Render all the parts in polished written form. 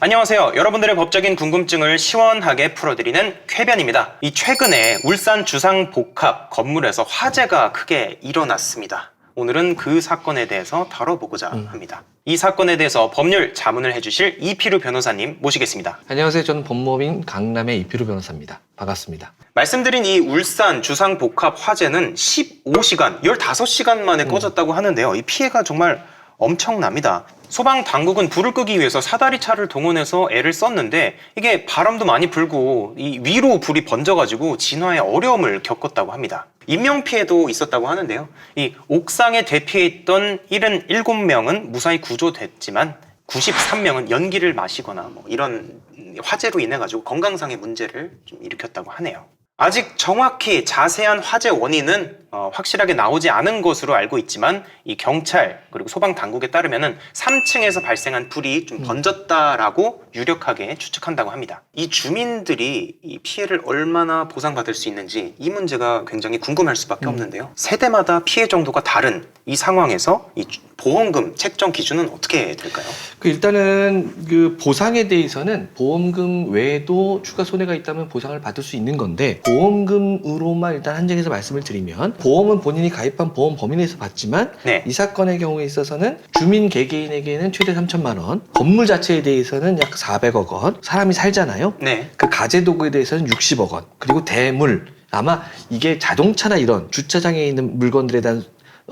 안녕하세요. 여러분들의 법적인 궁금증을 시원하게 풀어드리는 쾌변입니다. 최근에 울산 주상복합 건물에서 화재가 크게 일어났습니다. 오늘은 그 사건에 대해서 다뤄보고자 합니다. 이 사건에 대해서 법률 자문을 해주실 이필우 변호사님 모시겠습니다. 안녕하세요. 저는 법무법인 강남의 이필우 변호사입니다. 반갑습니다. 말씀드린 이 울산 주상복합 화재는 15시간, 15시간 만에 꺼졌다고 하는데요. 이 피해가 정말 엄청납니다. 소방 당국은 불을 끄기 위해서 사다리 차를 동원해서 애를 썼는데 이게 바람도 많이 불고 이 위로 불이 번져가지고 진화에 어려움을 겪었다고 합니다. 인명피해도 있었다고 하는데요. 이 옥상에 대피해 있던 77명은 무사히 구조됐지만 93명은 연기를 마시거나 이런 화재로 인해 가지고 건강상의 문제를 좀 일으켰다고 하네요. 아직 정확히 자세한 화재 원인은 확실하게 나오지 않은 것으로 알고 있지만 이 경찰 그리고 소방 당국에 따르면은 3층에서 발생한 불이 좀 번졌다라고 유력하게 추측한다고 합니다. 이 주민들이 이 피해를 얼마나 보상받을 수 있는지 이 문제가 굉장히 궁금할 수밖에 없는데요. 세대마다 피해 정도가 다른 이 상황에서 이 보험금 책정 기준은 어떻게 될까요? 일단은 그 보상에 대해서는 보험금 외에도 추가 손해가 있다면 보상을 받을 수 있는 건데 보험금으로만 일단 한정해서 말씀을 드리면 보험은 본인이 가입한 보험 범위 내에서 받지만 네. 이 사건의 경우에 있어서는 주민 개개인에게는 최대 3천만 원, 건물 자체에 대해서는 약 400억 원, 사람이 살잖아요. 네. 그 가재도구에 대해서는 60억 원, 그리고 대물, 아마 이게 자동차나 이런 주차장에 있는 물건들에 대한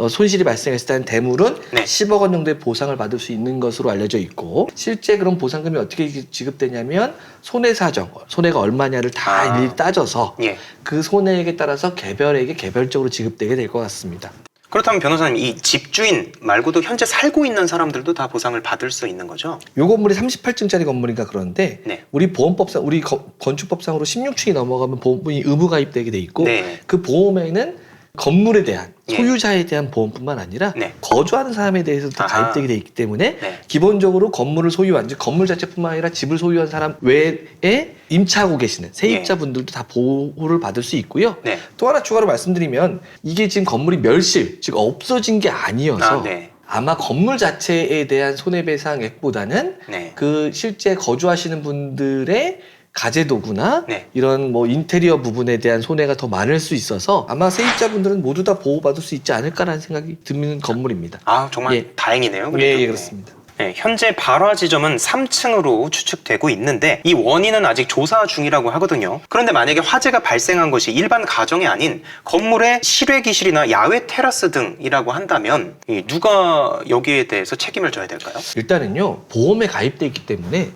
손실이 발생했을 때는 대물은 네. 10억 원 정도의 보상을 받을 수 있는 것으로 알려져 있고 실제 그런 보상금이 어떻게 지급되냐면 손해사정, 손해가 얼마냐를 다 일일이 따져서 예. 그 손해액에 따라서 개별에게 개별적으로 지급되게 될 것 같습니다. 그렇다면 변호사님, 이 집주인 말고도 현재 살고 있는 사람들도 다 보상을 받을 수 있는 거죠? 요 건물이 38층짜리 건물인가 그런데 네. 우리 보험법상, 우리 건축법상으로 16층이 넘어가면 보험이 의무 가입되게 돼 있고 네. 그 보험에는 건물에 대한 예. 소유자에 대한 보험뿐만 아니라 네. 거주하는 사람에 대해서도 다 아하. 가입되게 돼 있기 때문에 네. 기본적으로 건물을 소유한, 즉 건물 자체뿐만 아니라 집을 소유한 사람 외에 임차하고 계시는 세입자분들도 다 보호를 받을 수 있고요. 네. 또 하나 추가로 말씀드리면 이게 지금 건물이 멸실, 즉 없어진 게 아니어서 네. 아마 건물 자체에 대한 손해배상액보다는 네. 그 실제 거주하시는 분들의 가재도구나 네. 이런 인테리어 부분에 대한 손해가 더 많을 수 있어서 아마 세입자분들은 모두 다 보호받을 수 있지 않을까라는 생각이 드는 건물입니다. 아, 정말 예. 다행이네요. 예, 그렇습니다. 네, 현재 발화 지점은 3층으로 추측되고 있는데 이 원인은 아직 조사 중이라고 하거든요. 그런데 만약에 화재가 발생한 것이 일반 가정이 아닌 건물의 실외기실이나 야외 테라스 등이라고 한다면 누가 여기에 대해서 책임을 져야 될까요? 일단은요, 보험에 가입돼 있기 때문에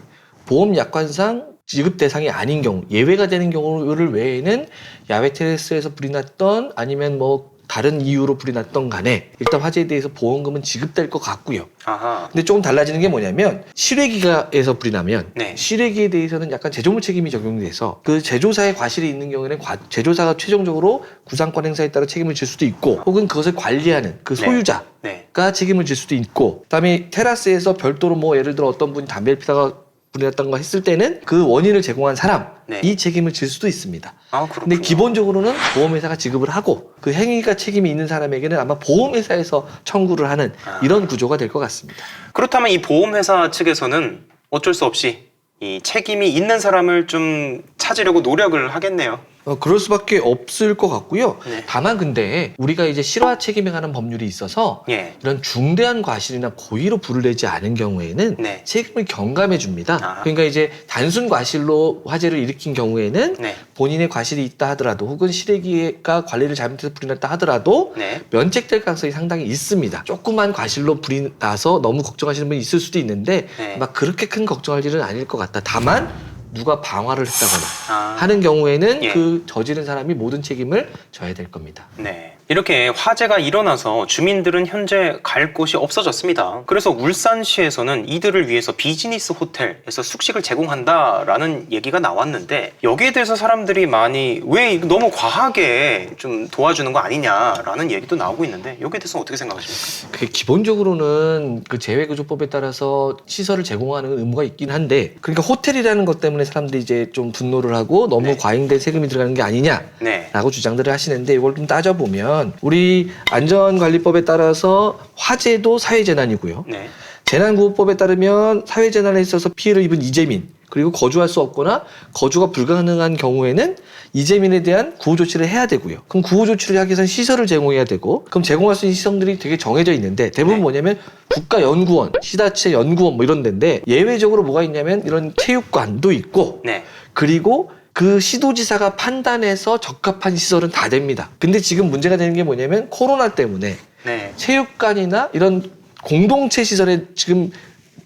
보험 약관상 지급 대상이 아닌 경우, 예외가 되는 경우를 외에는 야외 테라스에서 불이 났던 아니면 다른 이유로 불이 났던 간에 일단 화재에 대해서 보험금은 지급될 것 같고요. 아하. 근데 조금 달라지는 게 뭐냐면 실외기가에서 불이 나면 네. 실외기에 대해서는 약간 제조물 책임이 적용돼서 그 제조사의 과실이 있는 경우에는 제조사가 최종적으로 구상권 행사에 따라 책임을 질 수도 있고 혹은 그것을 관리하는 그 소유자가 네. 책임을 질 수도 있고 그다음에 테라스에서 별도로 예를 들어 어떤 분이 담배를 피다가 불이 났던가 했을 때는 그 원인을 제공한 사람이 네. 책임을 질 수도 있습니다. 아, 그렇군요. 근데 기본적으로는 보험회사가 지급을 하고 그 행위가 책임이 있는 사람에게는 아마 보험회사에서 청구를 하는 이런 구조가 될 것 같습니다. 그렇다면 이 보험회사 측에서는 어쩔 수 없이 이 책임이 있는 사람을 좀 찾으려고 노력을 하겠네요. 그럴 수밖에 없을 것 같고요. 네. 다만 근데 우리가 이제 실화 책임에 관한 법률이 있어서 예. 이런 중대한 과실이나 고의로 불을 내지 않은 경우에는 네. 책임을 경감해 줍니다. 아. 그러니까 이제 단순 과실로 화재를 일으킨 경우에는 네. 본인의 과실이 있다 하더라도 혹은 실외기가 관리를 잘못해서 불이 났다 하더라도 네. 면책될 가능성이 상당히 있습니다. 조그만 과실로 불이 나서 너무 걱정하시는 분이 있을 수도 있는데 네. 막 그렇게 큰 걱정할 일은 아닐 것 같다. 다만 누가 방화를 했다거나 아. 하는 경우에는 예. 그 저지른 사람이 모든 책임을 져야 될 겁니다. 네. 이렇게 화재가 일어나서 주민들은 현재 갈 곳이 없어졌습니다. 그래서 울산시에서는 이들을 위해서 비즈니스 호텔에서 숙식을 제공한다라는 얘기가 나왔는데 여기에 대해서 사람들이 많이 왜 너무 과하게 좀 도와주는 거 아니냐라는 얘기도 나오고 있는데 여기에 대해서 어떻게 생각하십니까? 그게 기본적으로는 그 재외구조법에 따라서 시설을 제공하는 의무가 있긴 한데 그러니까 호텔이라는 것 때문에 사람들이 이제 좀 분노를 하고 너무 네. 과잉된 세금이 들어가는 게 아니냐라고 네. 주장들을 하시는데 이걸 좀 따져보면 우리 안전관리법에 따라서 화재도 사회재난이고요. 네. 재난구호법에 따르면 사회재난에 있어서 피해를 입은 이재민 그리고 거주할 수 없거나 거주가 불가능한 경우에는 이재민에 대한 구호 조치를 해야 되고요. 그럼 구호 조치를 하기 위해서는 시설을 제공해야 되고 그럼 제공할 수 있는 시설들이 되게 정해져 있는데 대부분 네. 뭐냐면 국가연구원, 시다체 연구원 뭐 이런 데인데 예외적으로 뭐가 있냐면 이런 체육관도 있고 네. 그리고 그 시도지사가 판단해서 적합한 시설은 다 됩니다. 근데 지금 문제가 되는 게 뭐냐면 코로나 때문에 네. 체육관이나 이런 공동체 시설에 지금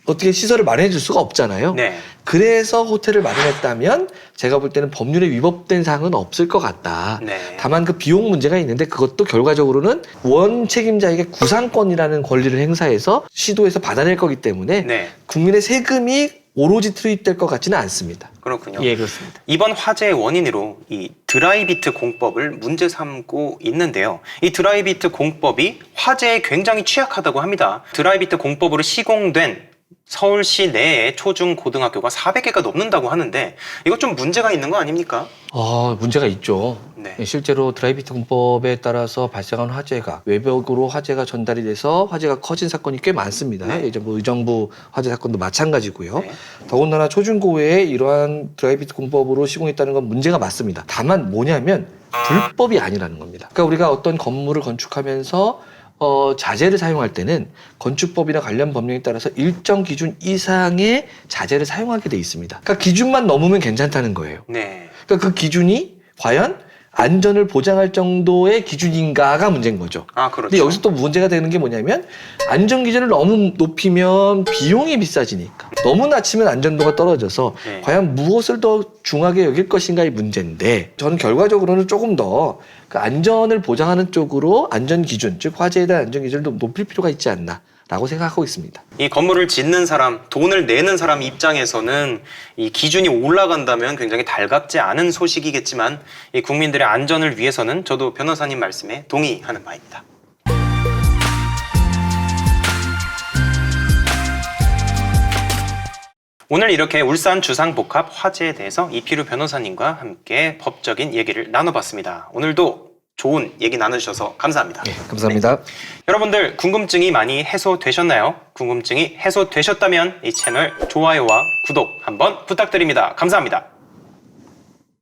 어떻게 시설을 마련해 줄 수가 없잖아요. 네. 그래서 호텔을 마련했다면 제가 볼 때는 법률에 위법된 사항은 없을 것 같다. 네. 다만 그 비용 문제가 있는데 그것도 결과적으로는 원 책임자에게 구상권이라는 권리를 행사해서 시도에서 받아낼 거기 때문에 네. 국민의 세금이 오로지 투입될 것 같지는 않습니다. 그렇군요. 예, 그렇습니다. 이번 화재의 원인으로 이 드라이비트 공법을 문제 삼고 있는데요. 이 드라이비트 공법이 화재에 굉장히 취약하다고 합니다. 드라이비트 공법으로 시공된 서울시 내에 초중 고등학교가 400개가 넘는다고 하는데 이거 좀 문제가 있는 거 아닙니까? 문제가 있죠. 네. 실제로 드라이비트 공법에 따라서 발생한 화재가 외벽으로 화재가 전달이 돼서 화재가 커진 사건이 꽤 많습니다. 네. 예전 뭐 의정부 화재 사건도 마찬가지고요. 네. 더군다나 초중고에 이러한 드라이비트 공법으로 시공했다는 건 문제가 맞습니다. 다만 뭐냐면 불법이 아니라는 겁니다. 그러니까 우리가 어떤 건물을 건축하면서 자재를 사용할 때는 건축법이나 관련 법령에 따라서 일정 기준 이상의 자재를 사용하게 돼 있습니다. 그러니까 기준만 넘으면 괜찮다는 거예요. 네. 그러니까 그 기준이 과연 안전을 보장할 정도의 기준인가가 문제인 거죠. 아, 그렇죠. 근데 여기서 또 문제가 되는 게 뭐냐면 안전 기준을 너무 높이면 비용이 비싸지니까 너무 낮추면 안전도가 떨어져서 네. 과연 무엇을 더 중하게 여길 것인가의 문제인데 저는 결과적으로는 조금 더 그 안전을 보장하는 쪽으로 안전 기준, 즉 화재에 대한 안전 기준을 좀 높일 필요가 있지 않나라고 생각하고 있습니다. 이 건물을 짓는 사람, 돈을 내는 사람 입장에서는 이 기준이 올라간다면 굉장히 달갑지 않은 소식이겠지만 이 국민들의 안전을 위해서는 저도 변호사님 말씀에 동의하는 바입니다. 오늘 이렇게 울산 주상복합 화재에 대해서 이필우 변호사님과 함께 법적인 얘기를 나눠봤습니다. 오늘도 좋은 얘기 나눠주셔서 감사합니다. 네, 감사합니다. 여러분들 궁금증이 많이 해소되셨나요? 궁금증이 해소되셨다면 이 채널 좋아요와 구독 한번 부탁드립니다. 감사합니다.